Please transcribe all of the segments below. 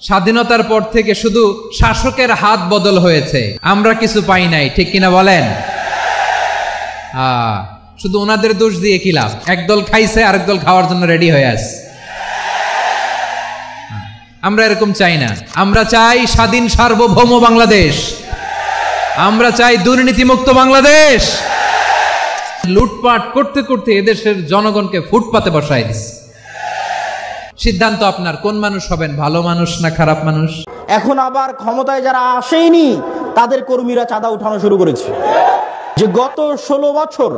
স্বাধীনতার পর থেকে শুধু শাসকের হাত বদল হয়েছে, আমরা কিছু পাই নাই, ঠিক কিনা বলেন? শুধু ওনাদের দোষ দিয়ে কি লাভ? একদল খাইছে, আরেক দল খাওয়ার জন্য রেডি হয়ে আছে। আমরা এরকম চাই না। আমরা চাই স্বাধীন সার্বভৌম বাংলাদেশ, আমরা চাই দুর্নীতিমুক্ত বাংলাদেশ। লুটপাট করতে করতে এদেশের জনগণকে ফুটপাতে বসায় দিচ্ছে। সিদ্ধান্ত আপনার, কোন মানুষ হবেন, ভালো মানুষ না খারাপ মানুষ? এখন আবার ক্ষমতায় যারা আসেনি তাদের কর্মীরা চাঁদা উঠানো শুরু করেছে। যে গত 16 বছর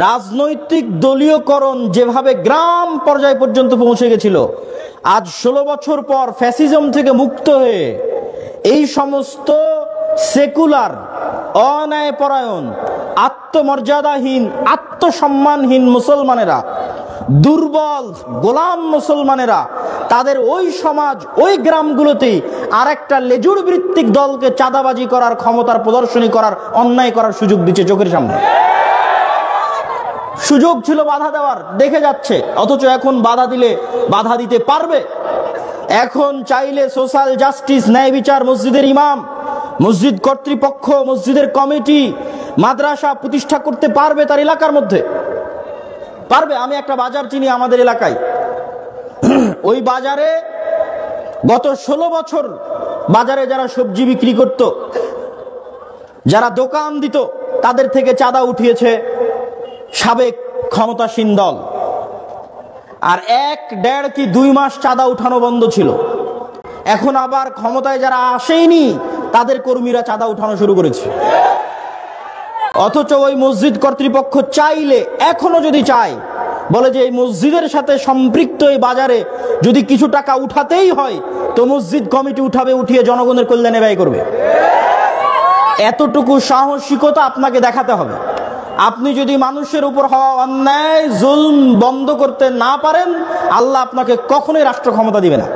রাজনৈতিক দলীয়করণ যেভাবে গ্রাম পর্যায় পর্যন্ত পৌঁছে গেছিল, আজ 16 বছর পর ফ্যাসিজম থেকে মুক্ত হয়ে এই সমস্ত সেকুলার, অন্যায়পরায়ণ, আত্মমর্যাদাহীন, আত্মসম্মানহীন মুসলমানেরা, দুর্বল গোলাম মুসলমানেরা, তাদের ওই সমাজ, ওই গ্রামগুলোতেই আরেকটা লেজুর ভিত্তিক দলকে চাঁদাবাজি করার, ক্ষমতার প্রদর্শনী করার, অন্যায় করার সুযোগ দিচ্ছে চোখের সামনে। সুযোগ ছিল বাধা দেওয়ার, দেখে যাচ্ছে, অথচ এখন বাধা দিলে বাধা দিতে পারবে। এখন চাইলে সোশ্যাল জাস্টিস, ন্যায় বিচার, মসজিদের ইমাম, মসজিদ কর্তৃপক্ষ, মসজিদের কমিটি, মাদ্রাসা প্রতিষ্ঠা করতে পারবে তার এলাকার মধ্যে, পারবে। আমি একটা বাজার চিনি আমাদের এলাকায়, ওই বাজারে গত 16 বছর বাজারে যারা সবজি বিক্রি করত, যারা দোকান দিত, তাদের থেকে চাঁদা উঠিয়েছে সাবেক ক্ষমতাসীন দল। আর 1, 1.5 কি 2 মাস চাঁদা উঠানো বন্ধ ছিল। এখন আবার ক্ষমতায় যারা আসেনি তাদের কর্মীরা চাঁদা উঠানো শুরু করেছে। অথচ ওই মসজিদ কর্তৃপক্ষ চাইলে, এখনো যদি চায়, বলে যে এই মসজিদের সাথে সম্পৃক্ত এই বাজারে যদি কিছু টাকা উঠাতেই হয় তো মসজিদ কমিটি উঠাবে, উঠিয়ে জনগণের কল্যাণে ব্যয় করবে। এতটুকু সাহসিকতা আপনাকে দেখাতে হবে। আপনি যদি মানুষের উপর হওয়া অন্যায়, জুলম বন্ধ করতে না পারেন, আল্লাহ আপনাকে কখনোই রাষ্ট্র ক্ষমতা দিবে না।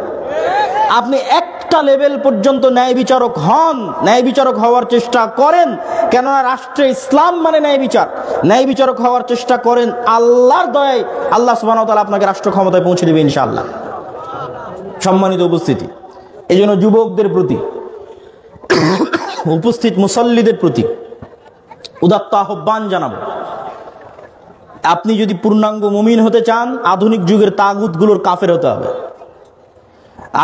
আপনি একটা লেভেল পর্যন্ত ন্যায় বিচারক হন, ন্যায় বিচারক হওয়ার চেষ্টা করেন, কেননা রাষ্ট্রে ইসলাম মানে ন্যায় বিচার। ন্যায় বিচারক হওয়ার চেষ্টা করেন, আল্লাহর দয়ায় আল্লাহ সুবহানাহু ওয়া তাআলা আপনাকে রাষ্ট্র ক্ষমতায় পৌঁছে দেবে ইনশাআল্লাহ। সম্মানিত উপস্থিতি, এই জন্য যুবকদের প্রতি, উপস্থিত মুসল্লিদের প্রতি উদাত্ত আহ্বান জানাবো, আপনি যদি পূর্ণাঙ্গ মুমিন হতে চান, আধুনিক যুগের তাগুতগুলোর কাফের হতে হবে।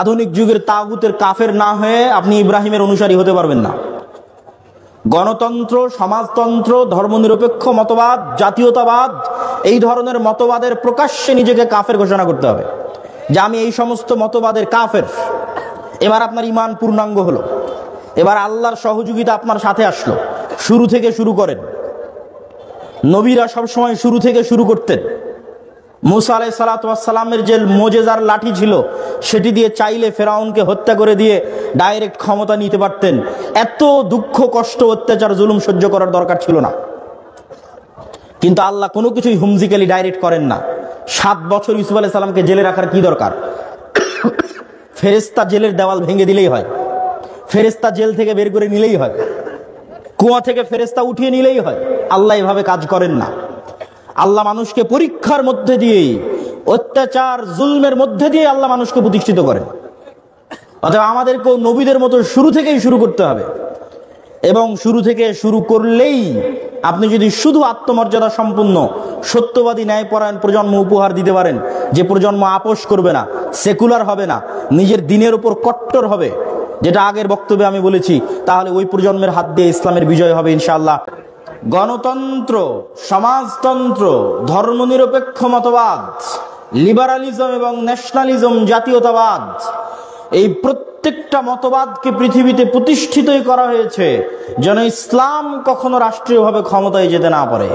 আধুনিক যুগের তাগুতের কাফের না হয়ে আপনি ইব্রাহিমের অনুসারী হতে পারবেন না। গণতন্ত্র, সমাজতন্ত্র, ধর্মনিরপেক্ষ মতবাদ, জাতীয়তাবাদ, এই ধরনের মতবাদের প্রকাশ্যে নিজেকে কাফের ঘোষণা করতে হবে যে আমি এই সমস্ত মতবাদের কাফের। এবার আপনার ঈমান পূর্ণাঙ্গ হলো, এবার আল্লাহর সহযোগিতা আপনার সাথে আসলো। শুরু থেকে শুরু করেন। নবীরা সবসময় শুরু থেকে শুরু করতেন। মুসা আলাইহিস সালাতু ওয়াস সালামের যে মুজিজার লাঠি ছিল, সেটি দিয়ে চাইলে ফেরাউনকে হত্যা করে দিয়ে ডাইরেক্ট ক্ষমতা নিতে পারতেন। এত দুঃখ, কষ্ট, অত্যাচার, জুলুম সহ্য করার দরকার ছিল না। কিন্তু আল্লাহ কোনো কিছুই হুমজিক্যালি ডাইরেক্ট করেন না। 7 বছর ইউসুফ আলাইহিস সালামকে জেলে রাখার কি দরকার? ফেরেশতা জেলের দেওয়াল ভেঙে দিলেই হয়, ফেরেশতা জেল থেকে বের করে নিলেই হয়, কুয়া থেকে ফেরেশতা উঠিয়ে নিলেই হয়। আল্লাহ এভাবে কাজ করেন না। আল্লাহ মানুষকে পরীক্ষার মধ্যে দিয়েই, অত্যাচার, জুলমের মধ্যে দিয়ে আল্লাহ মানুষকে প্রতিষ্ঠিত করেন। অতএব আমাদেরকেও নবীদের মতো শুরু থেকেই শুরু করতে হবে। এবং শুরু থেকে শুরু করলেই আপনি যদি শুধু আত্মমর্যাদা সম্পন্ন, সত্যবাদী, ন্যায়পরায়ণ প্রজন্ম উপহার দিতে পারেন, যে প্রজন্ম আপোষ করবে না, সেকুলার হবে না, নিজের দিনের উপর কট্টর হবে, যেটা আগের বক্তব্যে আমি বলেছি, তাহলে ওই প্রজন্মের হাত দিয়ে ইসলামের বিজয় হবে ইনশাআল্লাহ। গণতন্ত্র, সমাজতন্ত্র, ধর্মনিরপেক্ষ মতবাদ, লিবারালিজম এবং ন্যাশনালিজম, জাতীয়তাবাদ, এই প্রত্যেকটা মতবাদকে পৃথিবীতে প্রতিষ্ঠিতই করা হয়েছে যেন ইসলাম কখনো রাষ্ট্রীয়ভাবে ক্ষমতায় যেতে না পারে।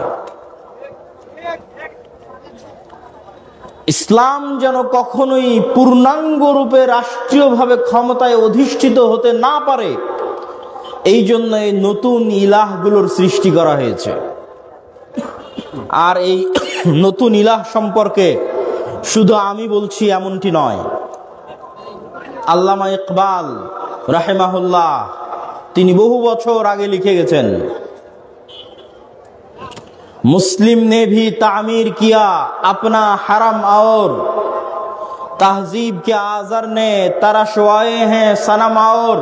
ইসলাম যেন কখনোই পূর্ণাঙ্গ রূপে রাষ্ট্রীয়ভাবে ক্ষমতায় অধিষ্ঠিত হতে না পারে, এই জন্য এই নতুন ইলাহগুলোর সৃষ্টি করা হয়েছে। আর এই নতুন ইলাহ সম্পর্কে শুধু আমি বলছি এমনটি নয়। আল্লামা ইকবাল রাহিমাহুল্লাহ তিনি বহু বছর আগে লিখে গেছেন, मुस्लिम ने भी तामीर किया अपना हरम और तहजीब के आजर ने तरशवाए हैं सनम और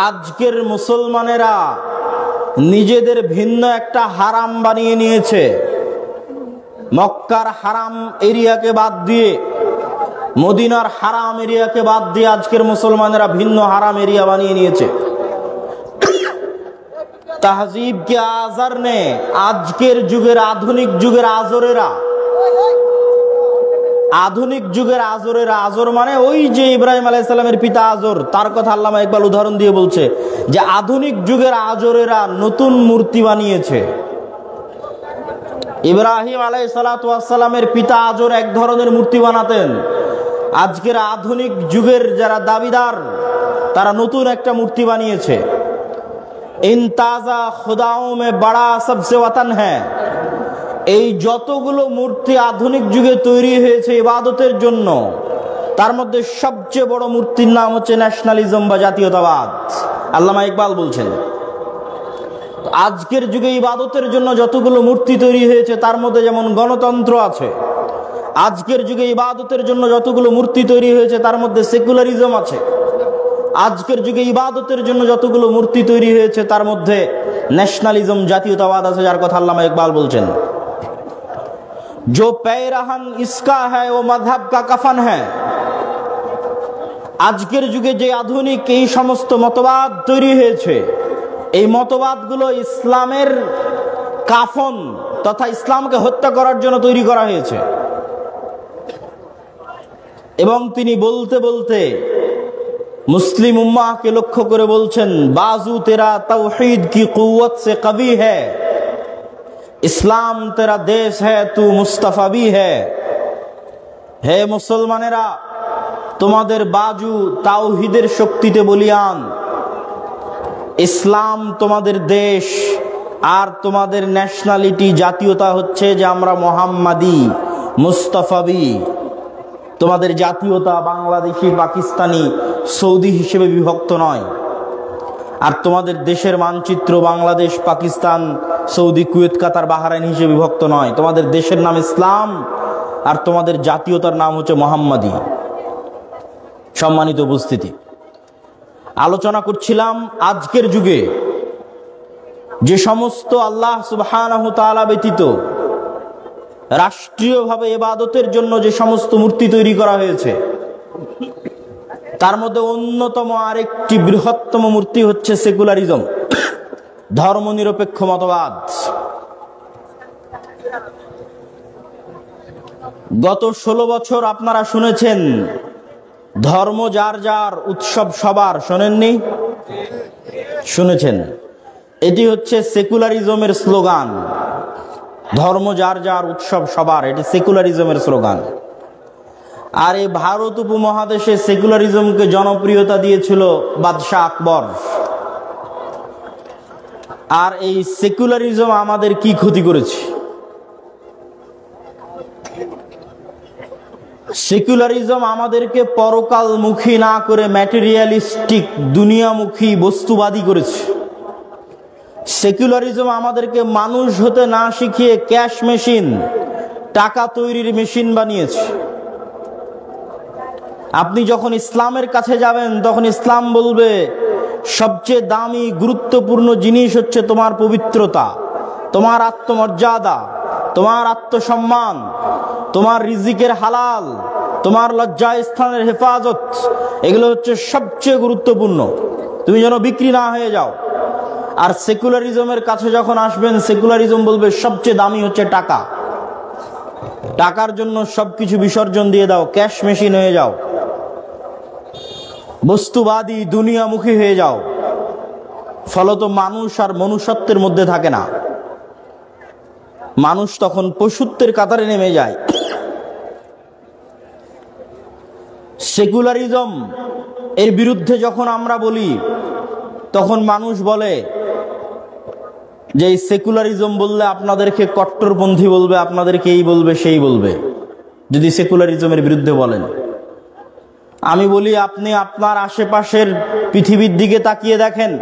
আজকের মুসলমানেরা নিজেদের ভিন্ন একটা হারাম বানিয়ে নিয়েছে। মক্কার হারাম এরিয়াকে বাদ দিয়ে, মদিনার হারাম এরিয়াকে বাদ দিয়ে আজকের মুসলমানেরা ভিন্ন হারাম এরিয়া বানিয়ে নিয়েছে। তাহজিব কে আজর নে, আজকের যুগের আধুনিক যুগের আজরেরা, আধুনিক যুগের আজরেরা, আজর মানে ওই যে ইব্রাহিম আলাইহিস সালামের পিতা আজর, তার কথা আল্লামা ইকবাল উদাহরণ দিয়ে বলছে যে আধুনিক যুগের আজরেরা নতুন মূর্তি বানিয়েছে। ইব্রাহিম আলাইহিস সালামের পিতা আজর এক ধরনের মূর্তি বানাতেন, আজকের আধুনিক যুগের যারা দাবিদার তারা নতুন একটা মূর্তি বানিয়েছে। ইন তাজা খুদাও মে বড়া সবসে ওয়াতন হ্যায়, এই যতগুলো মূর্তি আধুনিক যুগে তৈরি হয়েছে ইবাদতের জন্য, তার মধ্যে সবচেয়ে বড় মূর্তির নাম হচ্ছে ন্যাশনালিজম বা জাতীয়তাবাদ। আল্লামা ইকবাল বলছেন আজকের যুগে ইবাদতের জন্য যতগুলো মূর্তি তৈরি হয়েছে তার মধ্যে যেমন গণতন্ত্র আছে, আজকের যুগে ইবাদতের জন্য যতগুলো মূর্তি তৈরি হয়েছে তার মধ্যে সেকুলারিজম আছে, আজকের যুগে ইবাদতের জন্য যতগুলো মূর্তি তৈরি হয়েছে তার মধ্যে ন্যাশনালিজম জাতীয়তাবাদ আছে, যার কথা আল্লামা ইকবাল বলছেন जो पैरहन इसका है वो मजहब का कफन है। আজকের যুগে যে আধুনিক এই সমস্ত মতবাদ তৈরি হয়েছে, এই মতবাদগুলো ইসলামের কাফন তথা ইসলামকে হত্যা করার জন্য তৈরি করা হয়েছে। এবং তিনি বলতে বলতে মুসলিম উম্মাহকে লক্ষ্য করে বলছেন, বাজু তেরা তাওহীদ কি কুওয়াত সে কবি হ্যায়, ইসলাম তেরা দেশ হ্যায় তু মুস্তাফা ভি হ্যায়। হে মুসলমানেরা, তোমাদের বাজু তাওহীদের শক্তিতে বলিয়ান, ইসলাম তোমাদের দেশ, আর তোমাদের ন্যাশনালিটি জাতীয়তা হচ্ছে যে আমরা মোহাম্মদী মুস্তাফাবি। তোমাদের জাতীয়তা বাংলাদেশি, পাকিস্তানি, সৌদি হিসেবে বিভক্ত নয়, আর তোমাদের দেশের মানচিত্র বাংলাদেশ, পাকিস্তান, সৌদি, কুয়েত, কাতার, বাহরাইন হিসেবে বিভক্ত নয়। তোমাদের দেশের নাম ইসলাম আর তোমাদের জাতীয়তার নাম হচ্ছে মোহাম্মদী। সম্মানিত উপস্থিতি, আলোচনা করছিলাম আজকের যুগে যে সমস্ত আল্লাহ সুবহানাহু তাআলা ব্যতীত রাষ্ট্রীয়ভাবে ইবাদতের জন্য যে সমস্ত মূর্তি তৈরি করা হয়েছে, তার মধ্যে অন্যতম আরেকটি বৃহত্তম মূর্তি হচ্ছে সেকুলারিজম, ধর্মনিরপেক্ষ মতবাদ। গত 16 বছর আপনারা শুনেছেন ধর্ম যার যার, উৎসব সবার, শোনেননি? শুনেছেন। এটি হচ্ছে সেকুলারিজমের স্লোগান, ধর্ম যার যার, উৎসব সবার, এটি সেকুলারিজমের স্লোগান। আর এই ভারত উপমহাদেশে সেকুলারিজমকে জনপ্রিয়তা দিয়েছিল বাদশাহ আকবর। আর এই সেকুলারিজম আমাদের কি ক্ষতি করেছে? সেকুলারিজম আমাদেরকে পরকালমুখী না করে ম্যাটেরিয়ালিস্টিক, দুনিয়ামুখী, বস্তুবাদী করেছে। সেকুলারিজম আমাদেরকে মানুষ হতে না শিখিয়ে ক্যাশ মেশিন, টাকা তৈরির মেশিন বানিয়েছে। আপনি যখন ইসলামের কাছে যাবেন তখন ইসলাম বলবে সবচেয়ে দামি গুরুত্বপূর্ণ জিনিস হচ্ছে তোমার পবিত্রতা, তোমার আত্মমর্যাদা, তোমার আত্মসম্মান, তোমার রিজিকের হালাল, তোমার লজ্জা স্থানের হেফাজত, এগুলো হচ্ছে সবচেয়ে গুরুত্বপূর্ণ, তুমি যেন বিক্রি না হয়ে যাও। আর সেকুলারিজমের কাছে যখন আসবেন, সেকুলারিজম বলবে সবচেয়ে দামি হচ্ছে টাকা, টাকার জন্য সবকিছু বিসর্জন দিয়ে দাও, ক্যাশ মেশিন হয়ে যাও, বস্তুবাদী, দুনিয়ামুখী হয়ে যাও। ফলত মানুষ আর মনুষ্যত্বের মধ্যে থাকে না, মানুষ তখন পশুত্বের কাতারে নেমে যায়। সেকুলারিজম এর বিরুদ্ধে যখন আমরা বলি, তখন মানুষ বলে যে এই সেকুলারিজম বললে আপনাদেরকে কট্টরপন্থী বলবে, আপনাদেরকে এই বলবে সেই বলবে, যদি সেকুলারিজমের বিরুদ্ধে বলেন। আমি বলি, আপনি আপনার আশেপাশের পৃথিবীর দিকে তাকিয়ে দেখেন,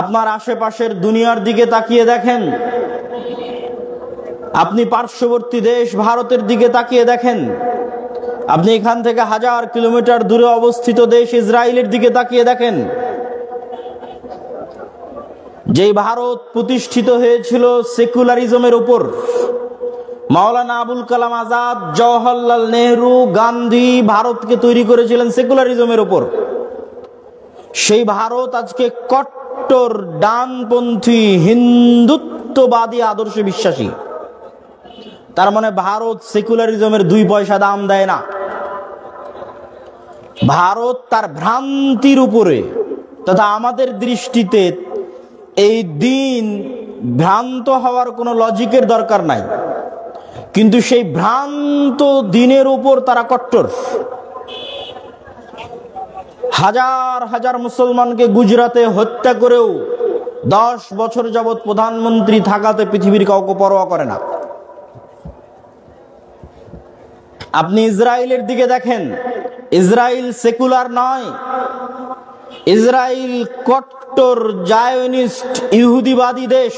আপনার আশেপাশের দুনিয়ার দিকে তাকিয়ে দেখেন, আপনি পার্শ্ববর্তী দেশ ভারতের দিকে তাকিয়ে দেখেন, আপনি এখান থেকে 1000 কিলোমিটার দূরে অবস্থিত দেশ ইসরায়েলের দিকে তাকিয়ে দেখেন। যেই ভারত প্রতিষ্ঠিত হয়েছিল সেকুলারিজমের উপর, মাওলানা আবুল কালাম আজাদ, জওহরলাল নেহরু, গান্ধী ভারতকে তৈরি করেছিলেন সেকুলারিজমের উপর। সেই ভারত আজকে কট্টর ডানপন্থী হিন্দুত্ববাদী আদর্শে বিশ্বাসী। তার মানে ভারত সেকুলারিজমের 2 পয়সা দাম দেয় না। ভারত তার ভ্রান্তির উপরে, তথা আমাদের দৃষ্টিতে এই দিন ভ্রান্ত হওয়ার কোনো লজিকের দরকার নাই, কিন্তু সেই ভ্রান্ত দিনের উপর তারা কট্টর। হাজার হাজার মুসলমানকে গুজরাটে হত্যা করেও 10 বছর যাবৎ প্রধানমন্ত্রী থাকাতে পৃথিবীর কাউকে পরোয়া করে না। আপনি ইসরায়েলের দিকে দেখেন, ইসরায়েল সেকুলার নয়, ইসরায়েল কট্টর জায়নিস্ট ইহুদিবাদী দেশ।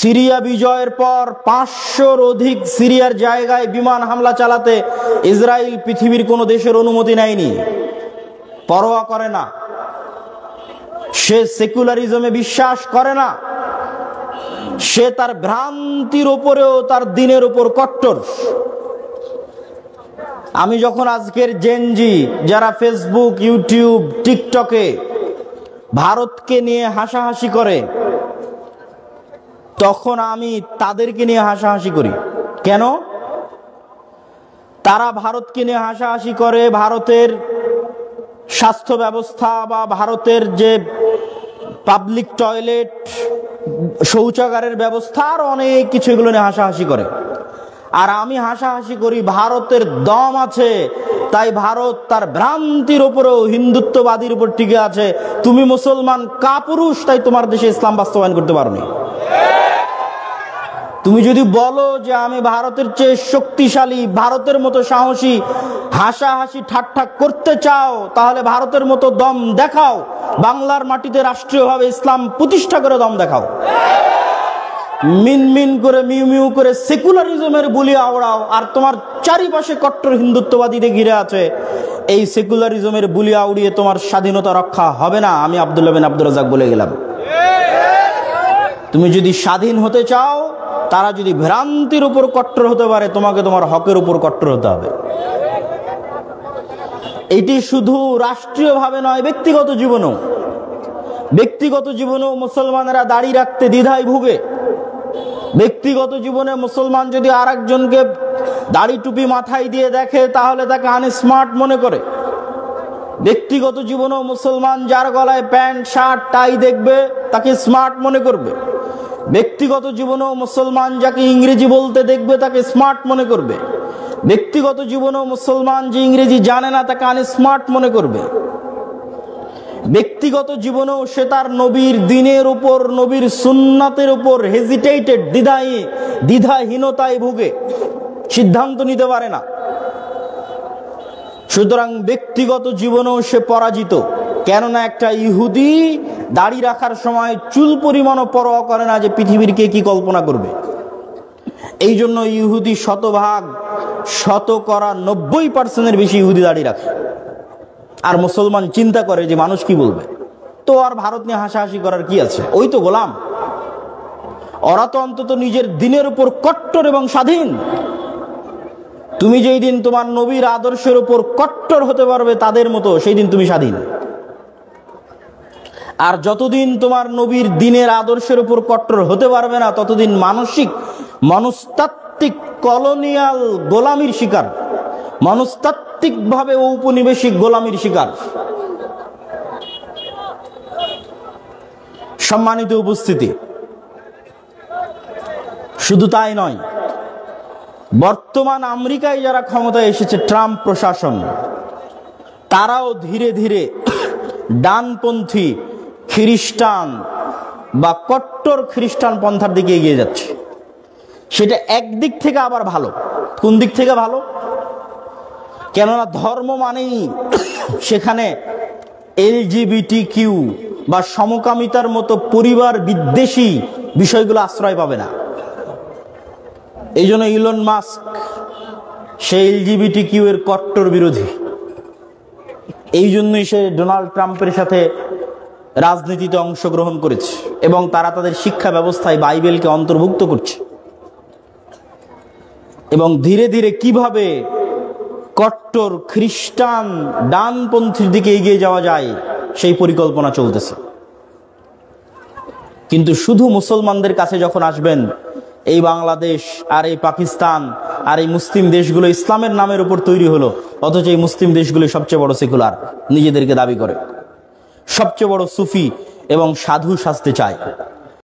সিরিয়া বিজয়ের পর 500-র অধিক সিরিয়ার জায়গায় বিমান হামলা চালাতে ইসরায়েল পৃথিবীর কোনো দেশের অনুমতি নেয়নি, পরোয়া করে না। সে সেকুলারিজমে বিশ্বাস করে না, সে তার ভ্রান্তির উপরেও তার দিনের উপর কট্টর। আমি যখন আজকের জেনজি যারা ফেসবুক, ইউটিউব, টিকটকে ভারতকে নিয়ে হাসাহাসি করে, তখন আমি তাদেরকে নিয়ে হাসাহাসি করি। কেন? তারা ভারতকে নিয়ে হাসাহাসি করে ভারতের স্বাস্থ্য ব্যবস্থা বা ভারতের যে পাবলিক টয়লেট, শৌচাগারের ব্যবস্থা আর অনেক কিছু, এগুলো নিয়ে হাসাহাসি করে। আর আমি হাসাহাসি করি ভারতের দম আছে, তাই ভারত তার ভ্রান্তির উপরেও হিন্দুত্ববাদীর উপর টিকে আছে। তুমি মুসলমান কাপুরুষ, তাই তোমার দেশে ইসলাম বাস্তবায়ন করতে পারোনি। তুমি যদি বলো যে আমি ভারতের চেয়ে শক্তিশালী, ভারতের মতো সাহসী, হাসাহাসি ঠাট্টা করতে চাও, তাহলে ভারতের মতো দম দেখাও। বাংলার মাটিতে রাষ্ট্রীয়ভাবে ইসলাম প্রতিষ্ঠা করে দম দেখাও। মিনমিন করে, মিউ মিউ করে সেকুলারিজমের বুলি আওড়াও, আর তোমার চারিপাশে কট্টর হিন্দুত্ববাদীদের ঘিরে আছে। এই সেকুলারিজমের বুলি আউড়িয়ে তোমার স্বাধীনতা রক্ষা হবে না। আমি আব্দুল্লাহ বিন আব্দুর রাজ্জাক বলে গেলাম। তুমি যদি স্বাধীন হতে চাও, তারা যদি ভ্রান্তির উপর কট্টর হতে পারে, তোমাকে তোমার হকের উপর কট্টর হতে হবে। এটি শুধু রাষ্ট্রীয়ভাবে নয়, ব্যক্তিগত জীবনেও। ব্যক্তিগত জীবনেও মুসলমানেরা দাড়ি রাখতে দ্বিধায় ভুগে। ব্যক্তিগত জীবনে মুসলমান যদি আর একজনকে দাড়ি টুপি মাথায় দিয়ে দেখে, তাহলে তাকে আনস্মার্ট মনে করে। ব্যক্তিগত জীবনেও মুসলমান যার গলায় প্যান্ট, শার্ট, টাই দেখবে, তাকে স্মার্ট মনে করবে। ব্যক্তিগত জীবনেও মুসলমান যাকে ইংরেজি বলতে দেখবে, তাকে স্মার্ট মনে করবে। ব্যক্তিগত জীবনেও মুসলমান যে ইংরেজি জানে না, তাকে আনস্মার্ট মনে করবে। ব্যক্তিগত জীবনেও সে তার নবীর দিনের উপর, নবীর সুন্নাতের উপর হেজিটেটেড, দ্বিধাহীনতায় ভুগে, সিদ্ধান্ত নিতে পারে না। সুতরাং ব্যক্তিগত জীবনেও সে পরাজিত। কেননা একটা ইহুদি দাড়ি রাখার সময় চুল পরিমাণও পরোয়া করে না যে পৃথিবীর কে কি কল্পনা করবে। এই জন্য ইহুদি শতকরা 90% বেশি ইহুদি দাড়ি রাখে। আর মুসলমান চিন্তা করে যে মানুষ কি বলবে, তো আর ভারত নিয়ে হাসাহাসি করার কি আছে, ওই তো গোলাম। ওরা তো অন্তত নিজের দিনের উপর কট্টর এবং স্বাধীন। তুমি যেই দিন তোমার নবীর আদর্শের উপর কট্টর হতে পারবে তাদের মতো, সেই দিন তুমি স্বাধীন। আর যতদিন তোমার নবীর দিনের আদর্শের উপর কট্টর হতে পারবে না, ততদিন মনস্তাত্ত্বিক কলোনিয়াল গোলামির শিকার, মনস্তাত্ত্বিকভাবে ঔপনিবেশিক গোলামির শিকার। সম্মানিত উপস্থিতি, শুধু তাই নয়, বর্তমান আমেরিকায় যারা ক্ষমতায় এসেছে, ট্রাম্প প্রশাসন, তারাও ধীরে ধীরে ডানপন্থী খ্রিস্টান বা কট্টর খ্রিস্টান পন্থার দিকে এগিয়ে যাচ্ছে। সেটা একদিক থেকে আবার ভালো। কোন দিক থেকে ভালো? কেননা ধর্ম মানেই সেখানে LGBTQ বা সমকামিতার মতো পরিবার বিদ্বেষী বিষয়গুলো আশ্রয় পাবে না। এই জন্য ইলন মাস্ক সে LGBTQ এর কট্টর বিরোধী। এই জন্যই সে ডোনাল্ড ট্রাম্পের সাথে রাজনীতিতে অংশগ্রহণ করেছে এবং তারা তাদের শিক্ষা ব্যবস্থায় বাইবেলকে অন্তর্ভুক্ত করছে এবং ধীরে ধীরে কিভাবে কট্টর খ্রিস্টান ডানপন্থীর দিকে এগিয়ে যাওয়া যায় সেই পরিকল্পনা চলতেছে। কিন্তু শুধু মুসলমানদের কাছে যখন আসবেন, এই বাংলাদেশ আর এই পাকিস্তান আর এই মুসলিম দেশগুলো ইসলামের নামের উপর তৈরি হলো, অথচ এই মুসলিম দেশগুলো সবচেয়ে বড় সেকুলার নিজেদেরকে দাবি করে, সবচেয়ে বড় সুফি এবং সাধু সাজতে চায়।